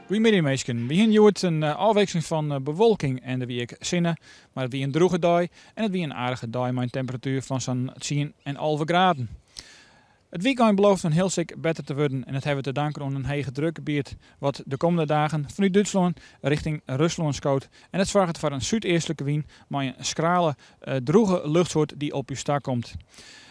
Goedemiddag mensen. We hebben hier een afwisseling van bewolking en de week zinnen. Maar het wie een droge dag en het wie een aardige dag met een temperatuur van zo'n 10 en 11 graden. Het weekend belooft een heel stuk beter te worden en dat hebben we te danken aan een hege drukgebied wat de komende dagen vanuit Duitsland richting Rusland scoot. En het zorgt voor een zuideestelijke wind maar een schrale, droge luchtsoort die op uw sta komt.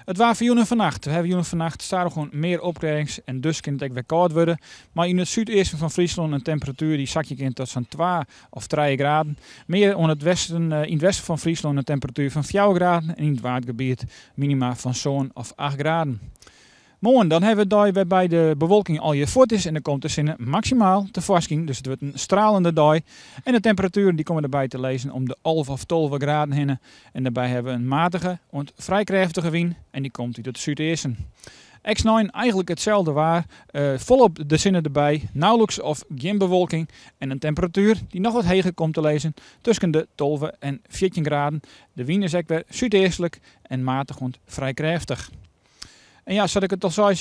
Het was voor jullie vannacht. We hebben jullie vannacht staan gewoon meer opklaringen en dus kan het ook weer koud worden. Maar in het zuidoosten van Friesland een temperatuur die zak je in tot zo'n 2 of 3 graden. Meer in het westen van Friesland een temperatuur van 4 graden en in het waardgebied minima van zo'n of 8 graden. Morgen dan hebben we daar waarbij de bewolking al je voort is en dan komt er zinnen maximaal te vasking. Dus het wordt een stralende dag. En de temperaturen die komen erbij te lezen om de 11 of 12 graden heen. En daarbij hebben we een matige en vrij krachtige wind en die komt uit het zuidoosten. X9 eigenlijk hetzelfde waar, volop de zinnen erbij, nauwelijks of geen bewolking en een temperatuur die nog wat hoger komt te lezen tussen de 12 en 14 graden. De wind is ook weer zuideestelijk en matig en vrij krachtig. En ja, zoals ik het al zei,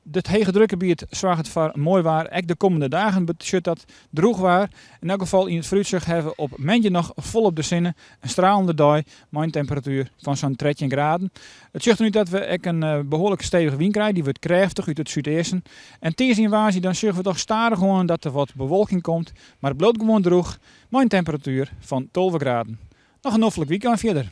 dit hege drukgebied zorgt het voor mooi waar. Ook de komende dagen betekent dat droog waar. In elk geval in het vooruitzicht hebben we op mentje nog volop de zinnen een stralende dag met een temperatuur van zo'n 13 graden. Het zegt nu dat we ook een behoorlijk stevige wind krijgen, die wordt krachtig uit het zuidoosten. En tegen invasie dan zeggen we toch stadig gewoon dat er wat bewolking komt, maar het blijft gewoon droog met een temperatuur van 12 graden. Nog een hoffelijk weekend verder.